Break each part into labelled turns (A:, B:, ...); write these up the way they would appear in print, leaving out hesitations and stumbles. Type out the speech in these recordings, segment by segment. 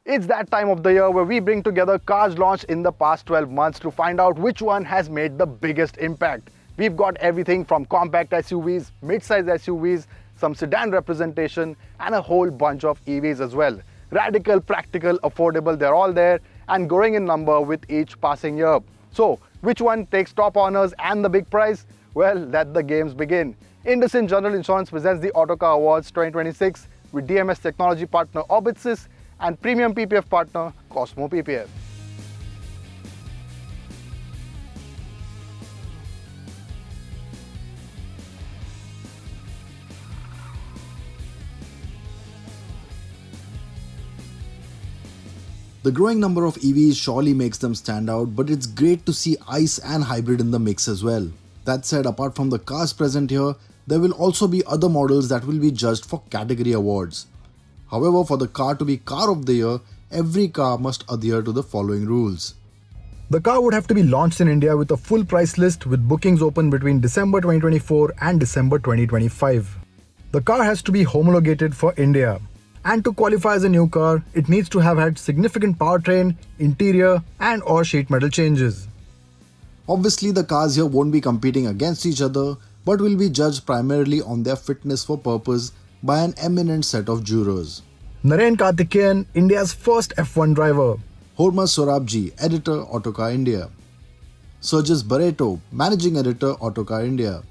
A: It's that time of the year where we bring together cars launched in the past 12 months to find out which one has made the biggest impact. We've got everything from compact SUVs, mid-size SUVs, some sedan representation, and a whole bunch of EVs as well. Radical, practical, affordable, they're all there and growing in number with each passing year. So, which one takes top honors and the big prize? Well, let the games begin. IndusInd General Insurance presents the Autocar Awards 2026 with DMS technology partner Orbitsys and premium PPF partner Cosmo PPF.
B: The growing number of EVs surely makes them stand out, but it's great to see ICE and hybrid in the mix as well. That said, apart from the cars present here, there will also be other models that will be judged for category awards. However, for the car to be Car of the Year, every car must adhere to the following rules.
A: The car would have to be launched in India with a full price list with bookings open between December 2024 and December 2025. The car has to be homologated for India. And to qualify as a new car, it needs to have had significant powertrain, interior and or sheet metal changes.
B: Obviously, the cars here won't be competing against each other, but will be judged primarily on their fitness for purpose by an eminent set of jurors.
A: Naren Karthikeyan, India's first F1 driver.
B: Hormuz Sorabji, Editor, Autocar India. Sergis Barreto, Managing Editor, Autocar India.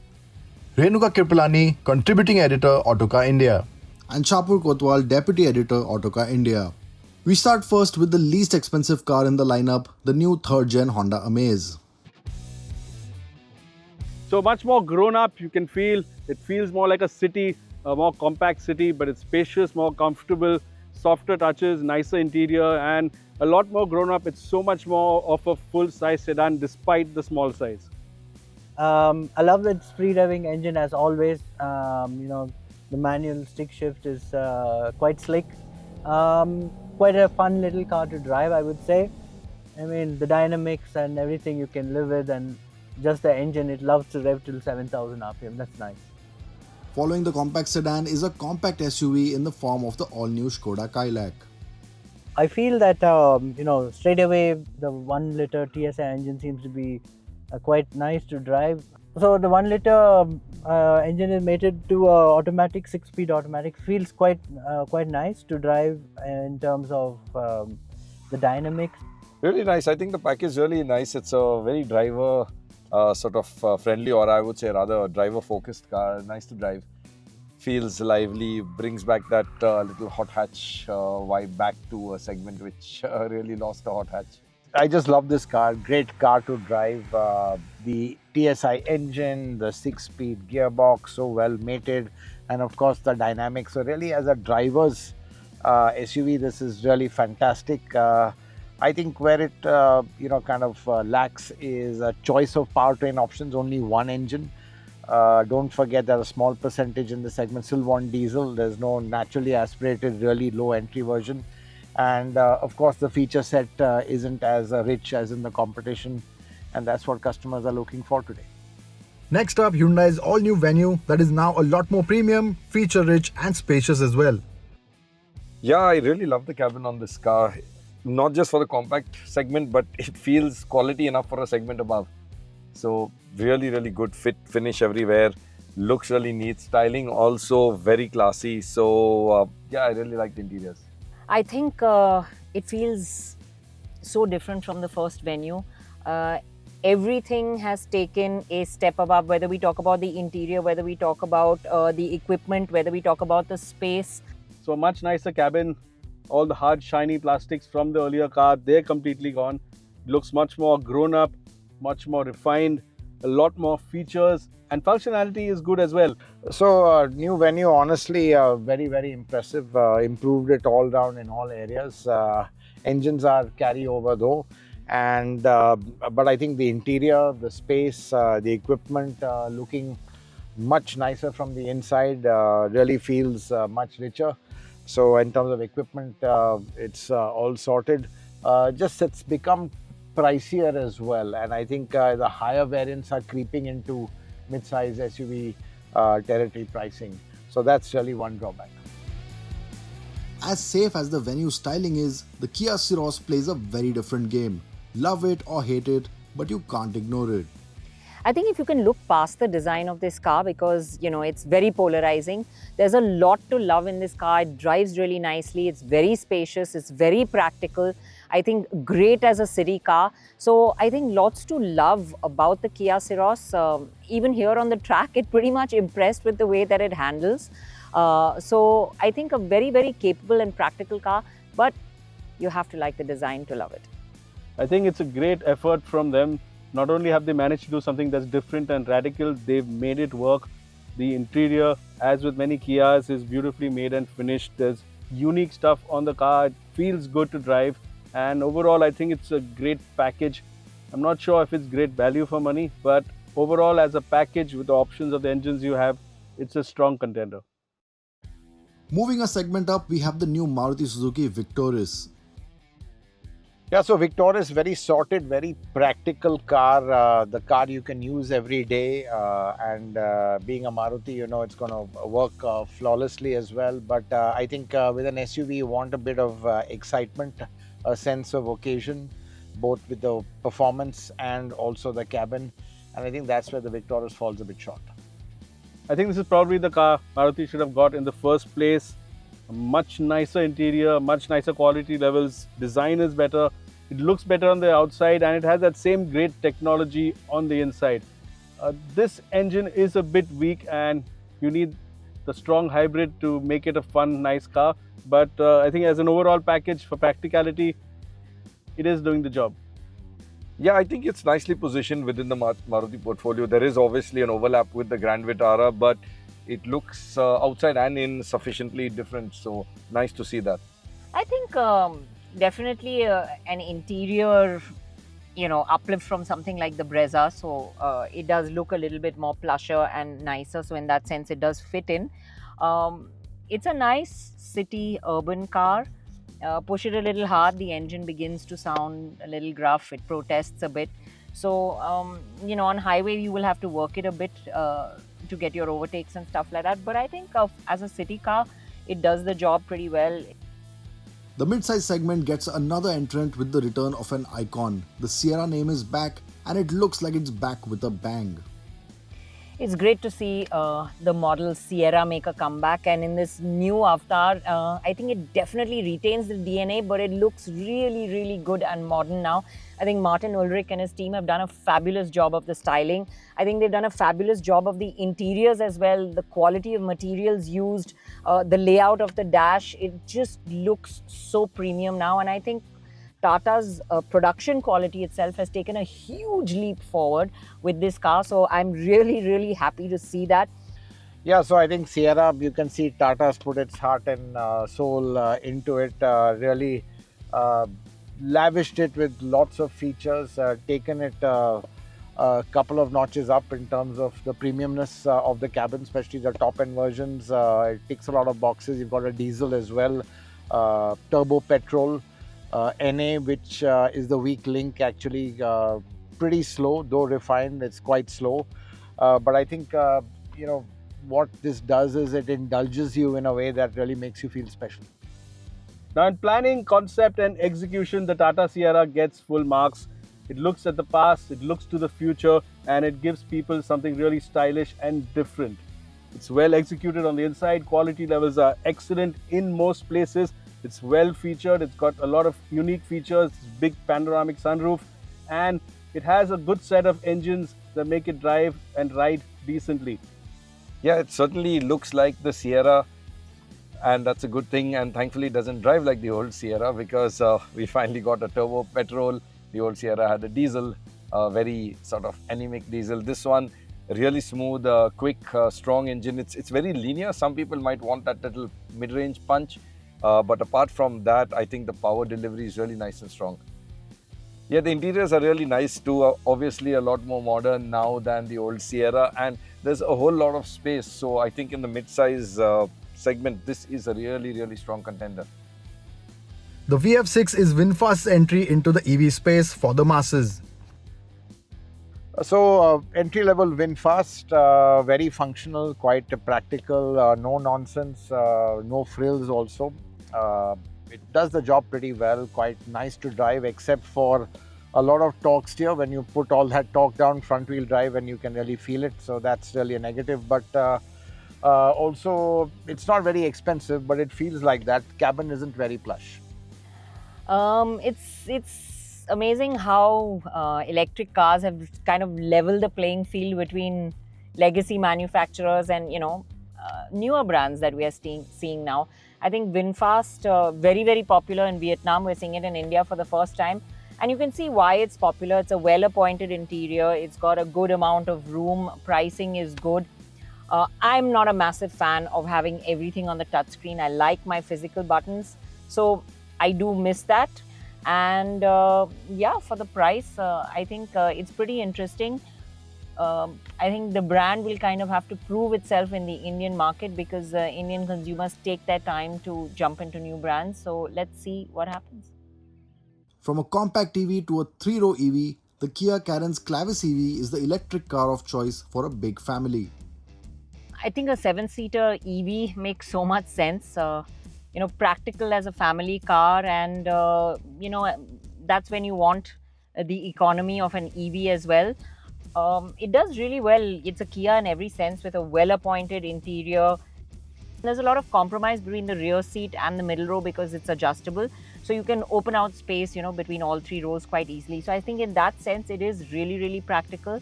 A: Renuka Kirpalani, Contributing Editor, Autocar India.
B: And Shapur Kotwal, Deputy Editor, Autocar India. We start first with the least expensive car in the lineup, the new 3rd gen Honda Amaze.
C: So much more grown up, you can feel, it feels more like a city, a more compact city, but it's spacious, more comfortable, softer touches, nicer interior and a lot more grown up. It's so much more of a full-size sedan despite the small size.
D: I love its free-driving engine as always. The manual stick shift is quite slick. Quite a fun little car to drive, I would say. I mean, the dynamics and everything you can live with, and just the engine, it loves to rev till 7,000 RPM. That's nice.
B: Following the compact sedan is a compact SUV in the form of the all-new Skoda Kylaq.
D: I feel that, straight away, the 1 liter TSI engine seems to be quite nice to drive. So the 1 liter engine is mated to automatic, 6-speed automatic. Feels quite nice to drive in terms of the dynamics.
E: Really nice. I think the package is really nice. It's a very driver friendly, or I would say rather driver focused car. Nice to drive. Feels lively, brings back that little hot hatch vibe back to a segment which really lost the hot hatch.
F: I just love this car. Great car to drive. The TSI engine, the 6-speed gearbox, so well mated, and of course the dynamics. So really, as a driver's SUV, this is really fantastic. I think where it lacks is a choice of powertrain options. Only one engine. Don't forget that a small percentage in the segment still want diesel. There's no naturally aspirated, really low entry version. And of course, the feature set isn't as rich as in the competition, and that's what customers are looking for today.
A: Next up, Hyundai's all-new Venue that is now a lot more premium, feature-rich and spacious as well.
E: Yeah, I really love the cabin on this car. Not just for the compact segment, but it feels quality enough for a segment above. So really, really good fit, finish everywhere. Looks really neat. Styling also very classy. So yeah, I really like the interiors.
G: I think it feels so different from the first Venue. Everything has taken a step above, whether we talk about the interior, whether we talk about the equipment, whether we talk about the space.
C: So much nicer cabin. All the hard, shiny plastics from the earlier car, they're completely gone. Looks much more grown up, much more refined, a lot more features, and functionality is good as well.
F: So new Venue, honestly, very, very impressive. Improved it all round in all areas. Engines are carryover though. And but I think the interior, the space, the equipment looking much nicer from the inside, really feels much richer. So in terms of equipment, it's all sorted. Just it's become pricier as well, and I think the higher variants are creeping into mid-size SUV territory pricing. So that's really one drawback.
B: As safe as the Venue styling is, the Kia Syros plays a very different game. Love it or hate it, but you can't ignore it.
G: I think if you can look past the design of this car, because it's very polarizing, there's a lot to love in this car. It drives really nicely, it's very spacious, it's very practical. I think great as a city car. So I think lots to love about the Kia Syros. Even here on the track, it pretty much impressed with the way that it handles. So I think a very, very capable and practical car, but you have to like the design to love it.
C: I think it's a great effort from them. Not only have they managed to do something that's different and radical, they've made it work. The interior, as with many Kias, is beautifully made and finished. There's unique stuff on the car. It feels good to drive. And overall, I think it's a great package. I'm not sure if it's great value for money, but overall, as a package with the options of the engines you have, it's a strong contender.
B: Moving a segment up, we have the new Maruti Suzuki Victoris.
F: Yeah, so Victoris, very sorted, very practical car. The car you can use every day, and being a Maruti, it's going to work flawlessly as well. But I think with an SUV, you want a bit of excitement, a sense of occasion, both with the performance and also the cabin. And I think that's where the Victoris falls a bit short.
C: I think this is probably the car Maruti should have got in the first place. A much nicer interior, much nicer quality levels, design is better, it looks better on the outside, and it has that same great technology on the inside. This engine is a bit weak and you need the strong hybrid to make it a fun, nice car. But I think as an overall package for practicality, it is doing the job.
E: Yeah, I think it's nicely positioned within the Maruti portfolio. There is obviously an overlap with the Grand Vitara, but it looks outside and in sufficiently different. So nice to see that.
G: I think definitely an interior, uplift from something like the Brezza. So it does look a little bit more plusher and nicer. So in that sense, it does fit in. It's a nice city urban car. Push it a little hard, the engine begins to sound a little gruff. It protests a bit. So, on highway, you will have to work it a bit to get your overtakes and stuff like that. But I think as a city car, it does the job pretty well.
B: The mid-size segment gets another entrant with the return of an icon. The Sierra name is back, and it looks like it's back with a bang.
G: It's great to see the model Sierra make a comeback, and in this new avatar, I think it definitely retains the DNA, but it looks really, really good and modern now. I think Martin Ulrich and his team have done a fabulous job of the styling. I think they've done a fabulous job of the interiors as well, the quality of materials used, the layout of the dash. It just looks so premium now, and I think Tata's production quality itself has taken a huge leap forward with this car. So I'm really, really happy to see that.
F: Yeah, so I think Sierra, you can see Tata's put its heart and soul into it, really lavished it with lots of features, taken it a couple of notches up in terms of the premiumness of the cabin, especially the top end versions. It ticks a lot of boxes. You've got a diesel as well, turbo petrol. NA, which is the weak link, actually pretty slow, though refined, it's quite slow. But I think, what this does is it indulges you in a way that really makes you feel special.
C: Now in planning, concept and execution, the Tata Sierra gets full marks. It looks at the past, it looks to the future, and it gives people something really stylish and different. It's well executed on the inside, quality levels are excellent in most places. It's well featured, it's got a lot of unique features, big panoramic sunroof, and it has a good set of engines that make it drive and ride decently.
E: Yeah, it certainly looks like the Sierra, and that's a good thing, and thankfully it doesn't drive like the old Sierra, because we finally got a turbo petrol. The old Sierra had a diesel, very sort of anemic diesel. This one, really smooth, quick, strong engine. It's very linear. Some people might want that little mid-range punch. But apart from that, I think the power delivery is really nice and strong. Yeah, the interiors are really nice too. Obviously a lot more modern now than the old Sierra, and there's a whole lot of space. So I think in the mid-size segment, this is a really, really strong contender.
A: The VF6 is Vinfast's entry into the EV space for the masses.
F: Entry-level Vinfast, very functional, quite practical, no nonsense, no frills also. It does the job pretty well, quite nice to drive, except for a lot of torque steer. When you put all that torque down, front-wheel drive, and you can really feel it, so that's really a negative. But also, it's not very expensive, but it feels like that. Cabin isn't very plush.
G: It's amazing how electric cars have kind of leveled the playing field between legacy manufacturers and newer brands that we are seeing now. I think Vinfast, very popular in Vietnam. We're seeing it in India for the first time, and you can see why it's popular. It's a well-appointed interior. It's got a good amount of room. Pricing is good. I'm not a massive fan of having everything on the touchscreen. I like my physical buttons, so I do miss that. And yeah, for the price, I think it's pretty interesting. I think the brand will kind of have to prove itself in the Indian market because Indian consumers take their time to jump into new brands. So let's see what happens.
B: From a compact EV to a 3-row EV, the Kia Carens Clavis EV is the electric car of choice for a big family.
G: I think a 7-seater EV makes so much sense. Practical as a family car, and that's when you want the economy of an EV as well. It does really well. It's a Kia in every sense with a well-appointed interior. There's a lot of compromise between the rear seat and the middle row because it's adjustable. So you can open out space, between all 3 rows quite easily. So I think in that sense, it is really practical.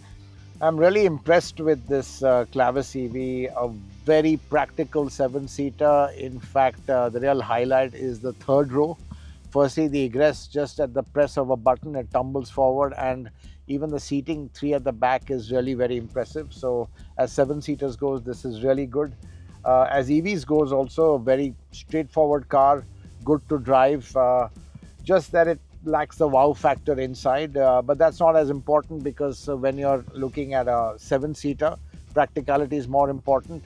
F: I'm really impressed with this Clavis EV, a very practical 7-seater. In fact, the real highlight is the 3rd row. Firstly, the egress, just at the press of a button, it tumbles forward, and even the seating 3 at the back is really very impressive. So as 7-seaters goes, this is really good. As EVs goes, also a very straightforward car, good to drive, just that it lacks the wow factor inside, but that's not as important because when you're looking at a 7-seater, practicality is more important.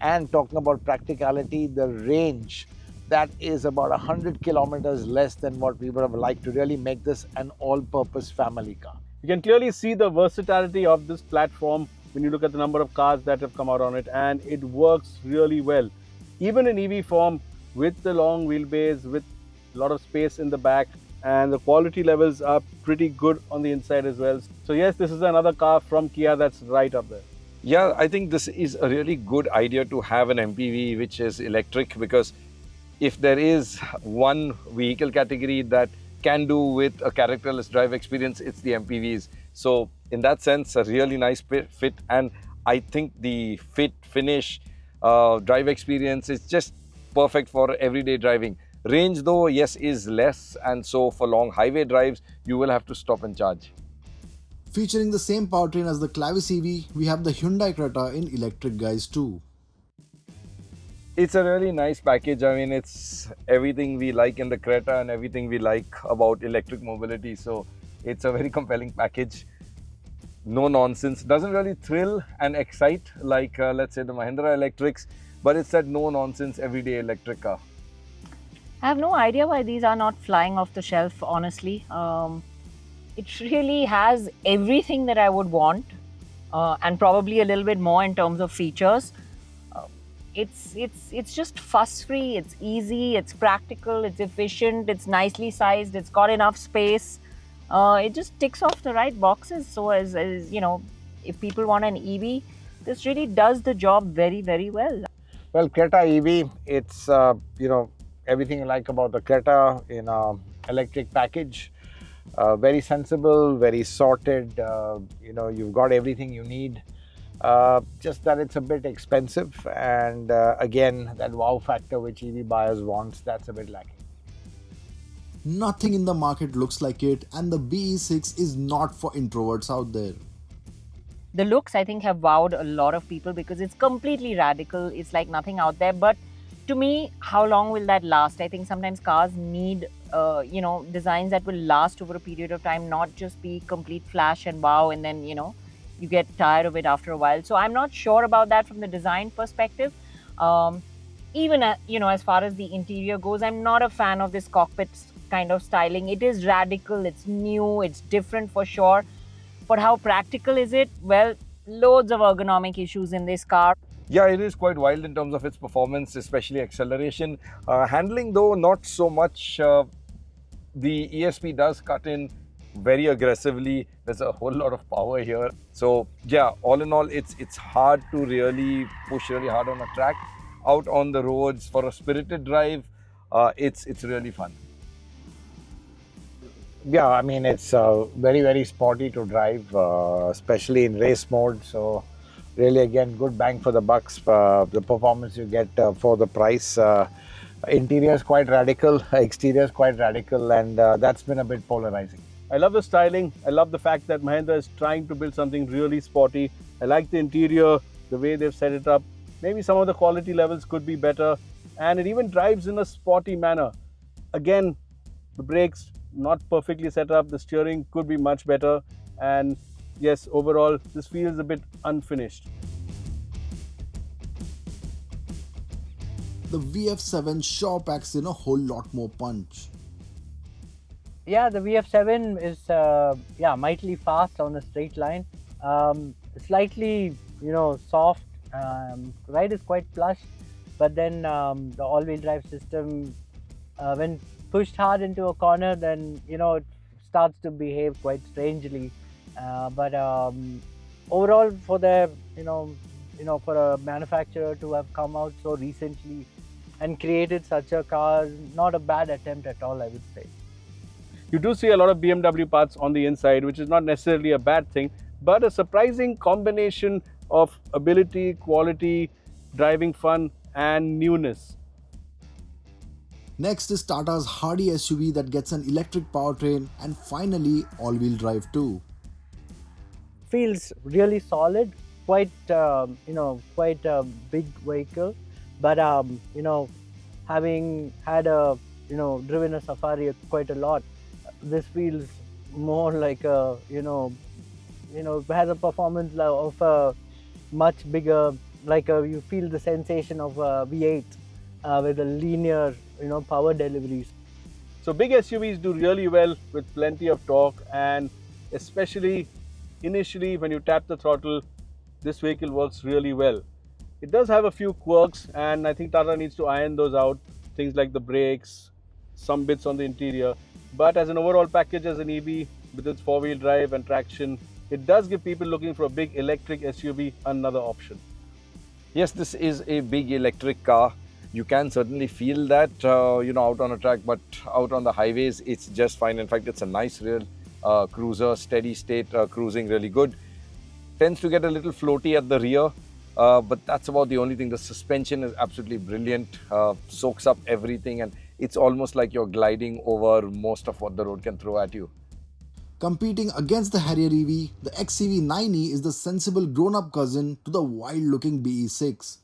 F: And talking about practicality, the range, that is about 100 kilometers less than what we would have liked to really make this an all-purpose family car.
C: You can clearly see the versatility of this platform when you look at the number of cars that have come out on it, and it works really well. Even in EV form, with the long wheelbase, with a lot of space in the back, and the quality levels are pretty good on the inside as well. So yes, this is another car from Kia that's right up there.
E: Yeah, I think this is a really good idea to have an MPV which is electric, because if there is one vehicle category that can do with a characterless drive experience, it's the MPVs. So in that sense, a really nice fit, and I think the fit, finish, drive experience is just perfect for everyday driving. Range though, yes, is less, and so for long highway drives, you will have to stop and charge.
B: Featuring the same powertrain as the Clavis EV, we have the Hyundai Creta in electric guise too.
E: It's a really nice package. I mean, it's everything we like in the Creta and everything we like about electric mobility. So it's a very compelling package. No nonsense. Doesn't really thrill and excite like, let's say, the Mahindra electrics, but it's that no nonsense everyday electric car.
G: I have no idea why these are not flying off the shelf, honestly. It really has everything that I would want, and probably a little bit more in terms of features. It's just fuss-free, it's easy, it's practical, it's efficient, it's nicely sized, it's got enough space. It just ticks off the right boxes. So as if people want an EV, this really does the job very well.
F: Well, Creta EV, it's everything you like about the Creta in an electric package. Very sensible, very sorted, you've got everything you need. Just that it's a bit expensive, and again, that wow factor which EV buyers want, that's a bit lacking.
B: Nothing in the market looks like it, and the BE6 is not for introverts out there.
G: The looks, I think, have wowed a lot of people because it's completely radical. It's like nothing out there. But to me, how long will that last? I think sometimes cars need, designs that will last over a period of time, not just be complete flash and wow, and then, you get tired of it after a while. So I'm not sure about that from the design perspective. Even, as far as the interior goes, I'm not a fan of this cockpit kind of styling. It is radical, it's new, it's different for sure. But how practical is it? Well, loads of ergonomic issues in this car.
E: Yeah, it is quite wild in terms of its performance, especially acceleration. Handling though, not so much. The ESP does cut in very aggressively. There's a whole lot of power here. So yeah, all in all, it's hard to really push really hard on a track. Out on the roads for a spirited drive, it's really fun.
F: Yeah, I mean, it's very, very sporty to drive, especially in race mode. So really, again, good bang for the bucks. The performance you get for the price. Interior is quite radical, exterior is quite radical, and that's been a bit polarizing.
C: I love the styling. I love the fact that Mahindra is trying to build something really sporty. I like the interior, the way they've set it up. Maybe some of the quality levels could be better. And it even drives in a sporty manner. Again, the brakes not perfectly set up. The steering could be much better. And yes, overall, this feels a bit unfinished.
B: The VF7 sure packs in a whole lot more punch.
D: Yeah, the VF7 is mightily fast on a straight line. Slightly, soft. Ride is quite plush, but then the all-wheel drive system, when pushed hard into a corner, then it starts to behave quite strangely. But overall, for the for a manufacturer to have come out so recently and created such a car, not a bad attempt at all, I would say.
C: You do see a lot of BMW parts on the inside, which is not necessarily a bad thing, but a surprising combination of ability, quality, driving fun, and newness.
B: Next is Tata's Hardy SUV that gets an electric powertrain and finally all-wheel drive too.
D: Feels really solid, quite quite a big vehicle, but having had a driven a Safari quite a lot, this feels more like a has a performance of a much bigger, you feel the sensation of a V8 with a linear power deliveries.
C: So big SUVs do really well with plenty of torque, and especially initially when you tap the throttle, this vehicle works really well. It does have a few quirks, and I think Tata needs to iron those out. Things like the brakes, some bits on the interior. But as an overall package, as an EV with its four-wheel drive and traction, it does give people looking for a big electric SUV another option.
E: Yes, this is a big electric car. You can certainly feel that, out on a track, but out on the highways, it's just fine. In fact, it's a nice real cruiser, steady state cruising, really good. Tends to get a little floaty at the rear, but that's about the only thing. The suspension is absolutely brilliant, soaks up everything, and it's almost like you're gliding over most of what the road can throw at you.
B: Competing against the Harrier EV, the XEV 9e is the sensible grown-up cousin to the wild-looking BE6.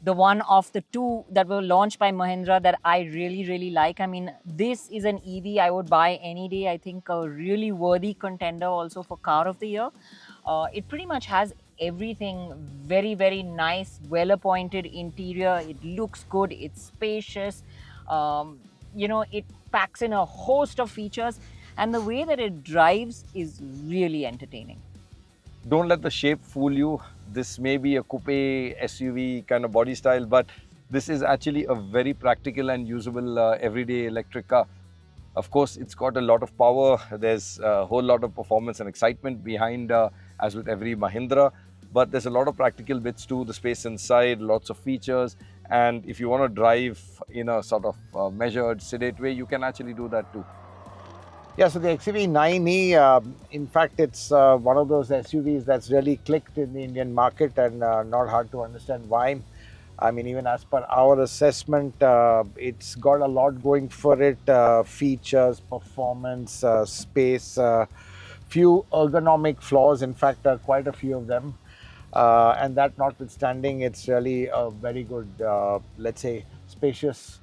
G: The one of the two that were launched by Mahindra that I really, really like. I mean, this is an EV I would buy any day. I think a really worthy contender also for Car of the Year. It pretty much has everything. Very, very nice, well-appointed interior. It looks good. It's spacious. It packs in a host of features. And the way that it drives is really entertaining.
E: Don't let the shape fool you. This may be a coupe SUV kind of body style, but this is actually a very practical and usable everyday electric car. Of course, it's got a lot of power. There's a whole lot of performance and excitement behind, as with every Mahindra. But there's a lot of practical bits too, the space inside, lots of features. And if you want to drive in a sort of measured, sedate way, you can actually do that too.
F: Yeah, so the XEV 9e, in fact, it's one of those SUVs that's really clicked in the Indian market, and not hard to understand why. I mean, even as per our assessment, it's got a lot going for it. Features, performance, space, few ergonomic flaws, in fact, quite a few of them. And that notwithstanding, it's really a very good, let's say, spacious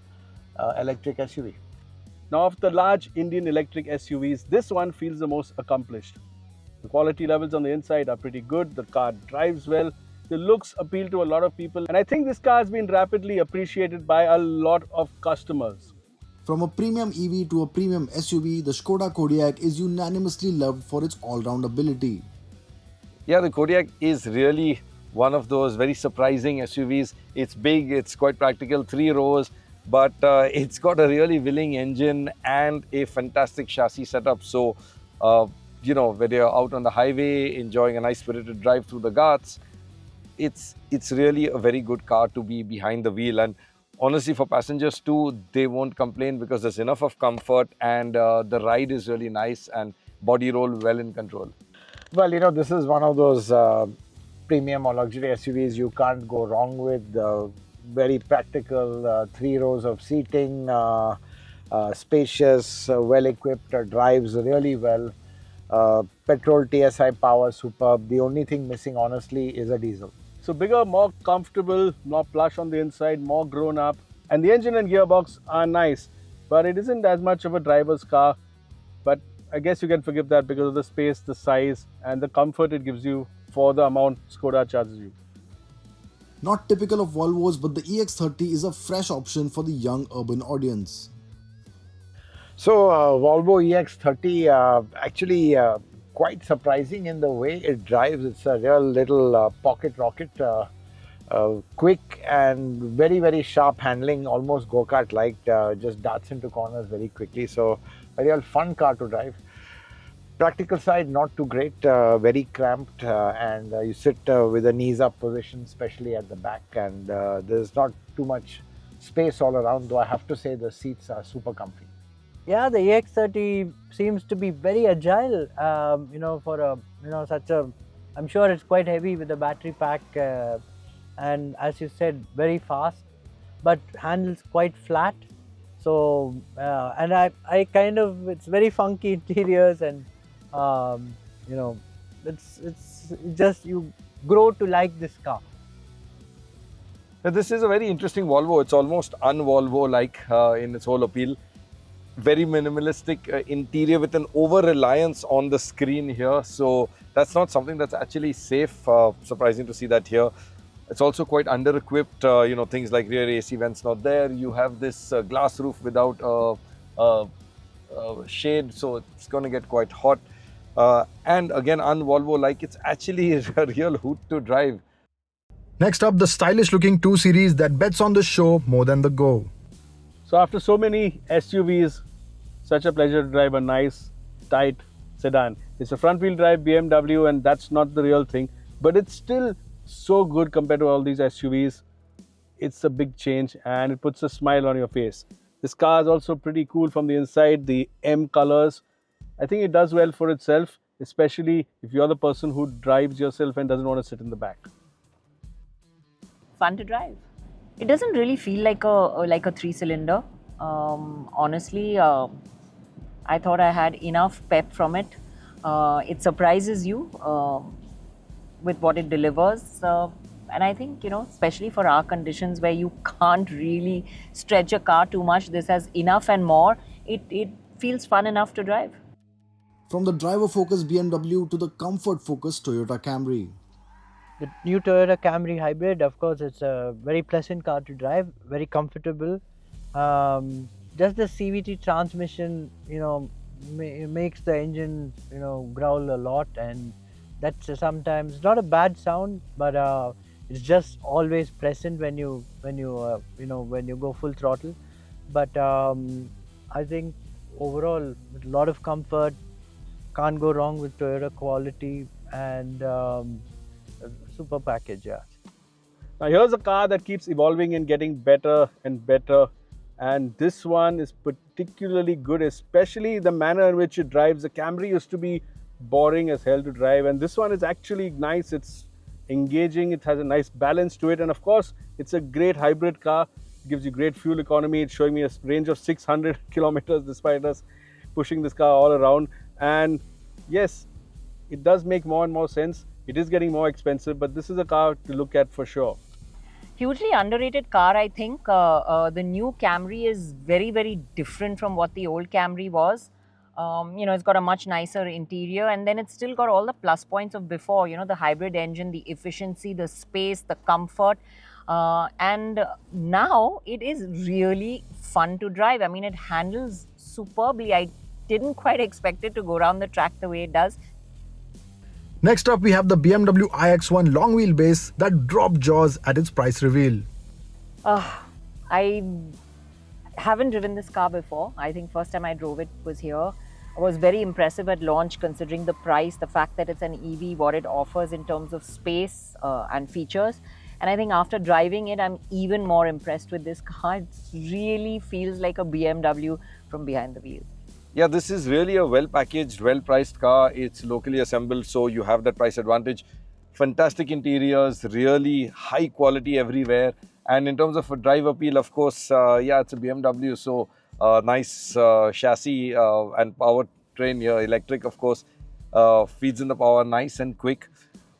F: electric SUV.
C: Now, of the large Indian electric SUVs, this one feels the most accomplished. The quality levels on the inside are pretty good. The car drives well. The looks appeal to a lot of people. And I think this car has been rapidly appreciated by a lot of customers.
B: From a premium EV to a premium SUV, the Skoda Kodiaq is unanimously loved for its all-round ability.
E: Yeah, the Kodiaq is really one of those very surprising SUVs. It's big, it's quite practical, 3 rows, but it's got a really willing engine and a fantastic chassis setup. So, you know, when you're out on the highway enjoying a nice spirited drive through the Ghats, it's really a very good car to be behind the wheel. And honestly, for passengers too, they won't complain because there's enough of comfort, and the ride is really nice and body roll well in control.
F: Well, you know, this is one of those premium or luxury SUVs you can't go wrong with. Very practical, 3 rows of seating, spacious, well-equipped, drives really well. Petrol TSI power superb. The only thing missing, honestly, is a diesel.
C: So bigger, more comfortable, more plush on the inside, more grown up. And the engine and gearbox are nice, but it isn't as much of a driver's car. But I guess you can forgive that because of the space, the size, and the comfort it gives you for the amount Skoda charges you.
B: Not typical of Volvos, but the EX30 is a fresh option for the young urban audience.
F: So Volvo EX30 actually quite surprising in the way it drives. It's a real little pocket rocket, quick and very sharp handling, almost go-kart like, just darts into corners very quickly. So a real fun car to drive. Practical side, not too great, very cramped, and you sit with the knees up position, especially at the back, and there's not too much space all around, though I have to say the seats are super comfy.
D: Yeah, the EX30 seems to be very agile, you know, for a, you know, such a, I'm sure it's quite heavy with the battery pack, and as you said, very fast, but handles quite flat. So, and I kind of, it's very funky interiors, and you know, it's just, you grow to like this car.
E: Now, this is a very interesting Volvo. It's almost un-Volvo-like in its whole appeal. Very minimalistic interior with an over-reliance on the screen here. So that's not something that's actually safe. Surprising to see that here. It's also quite under-equipped. You know, things like rear AC vents not there. You have this glass roof without shade, so it's going to get quite hot. And again, un-Volvo-like. It's actually a real hoot to drive.
A: Next up, the stylish looking 2 Series that bets on the show more than the go.
C: So after so many SUVs, such a pleasure to drive a nice, tight sedan. It's a front-wheel drive BMW, and that's not the real thing, but it's still so good compared to all these SUVs. It's a big change, and it puts a smile on your face. This car is also pretty cool from the inside, the M colors. I think it does well for itself, especially if you're the person who drives yourself and doesn't want to sit in the back.
G: Fun to drive. It doesn't really feel like a 3-cylinder. Honestly, I thought I had enough pep from it. It surprises you with what it delivers. And I think, you know, especially for our conditions where you can't really stretch a car too much, this has enough and more. It feels fun enough to drive.
B: From the driver-focused BMW to the comfort-focused Toyota Camry.
D: The new Toyota Camry Hybrid, of course, it's a very pleasant car to drive, very comfortable. Just the CVT transmission, you know, makes the engine, you know, growl a lot, and that's sometimes not a bad sound, but it's just always present when you go full throttle. But I think overall, with a lot of comfort, can't go wrong with Toyota quality, and super package, yeah.
C: Now here's a car that keeps evolving and getting better and better, and this one is particularly good, especially the manner in which it drives. The Camry used to be boring as hell to drive, and this one is actually nice. It's engaging, it has a nice balance to it, and of course it's a great hybrid car. It gives you great fuel economy. It's showing me a range of 600 kilometers despite us pushing this car all around. And yes, it does make more and more sense. It is getting more expensive, but this is a car to look at for sure.
G: Hugely underrated car, I think. The new Camry is very different from what the old Camry was. You know, it's got a much nicer interior, and then it's still got all the plus points of before, you know, the hybrid engine, the efficiency, the space, the comfort. And now it is really fun to drive. I mean, it handles superbly. I didn't quite expect it to go around the track the way it does.
A: Next up, we have the BMW iX1 long wheelbase that dropped jaws at its price reveal.
G: I haven't driven this car before. I think first time I drove it was here. It was very impressive at launch considering the price, the fact that it's an EV, what it offers in terms of space and features. And I think after driving it, I'm even more impressed with this car. It really feels like a BMW from behind the wheel.
E: Yeah, this is really a well-packaged, well-priced car. It's locally assembled, so you have that price advantage. Fantastic interiors, really high quality everywhere. And in terms of a drive appeal, of course, yeah, it's a BMW, so nice chassis and powertrain here. Electric, of course, feeds in the power nice and quick.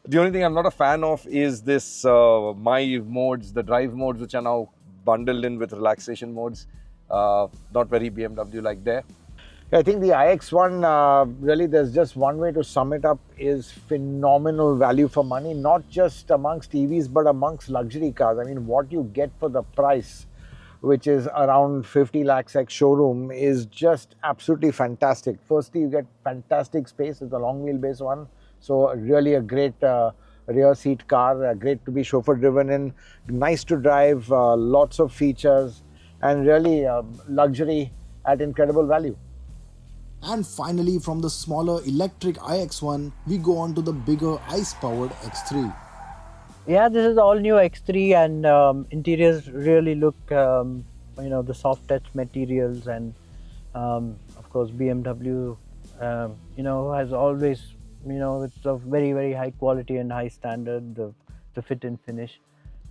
E: The only thing I'm not a fan of is this My modes, the drive modes, which are now bundled in with relaxation modes. Not very BMW like there.
F: I think the iX1, really there's just one way to sum it up, is phenomenal value for money, not just amongst EVs but amongst luxury cars. I mean, what you get for the price, which is around 50 lakhs ex showroom, is just absolutely fantastic. Firstly, you get fantastic space, it's a long wheelbase one, so really a great rear seat car, great to be chauffeur driven in, nice to drive, lots of features, and really luxury at incredible value.
B: And finally, from the smaller electric iX1, we go on to the bigger ICE-powered X3.
D: Yeah, this is all new X3, and interiors really look, the soft touch materials, and of course BMW, has always, it's of very, very high quality and high standard, the fit and finish.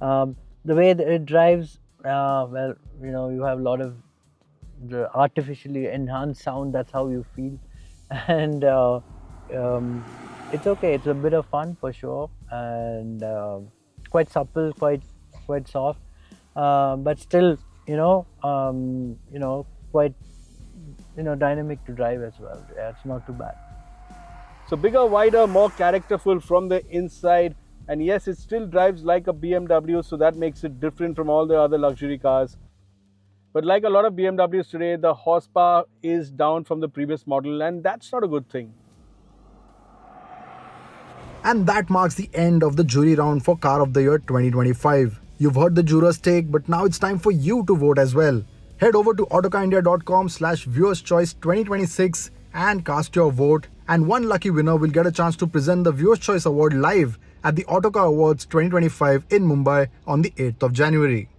D: The way that it drives, you have a lot of the artificially enhanced sound, that's how you feel, and it's okay, it's a bit of fun for sure, and quite supple, quite soft, but still quite dynamic to drive as well. Yeah, it's not too bad.
C: So bigger, wider, more characterful from the inside, and yes, it still drives like a BMW, so that makes it different from all the other luxury cars. But like a lot of BMWs today, the horsepower is down from the previous model, and that's not a good thing.
A: And that marks the end of the jury round for Car of the Year 2025. You've heard the jurors' take, but now it's time for you to vote as well. Head over to autocarindia.com/viewerschoice2026 and cast your vote, and one lucky winner will get a chance to present the Viewers' Choice Award live at the Autocar Awards 2025 in Mumbai on the 8th of January.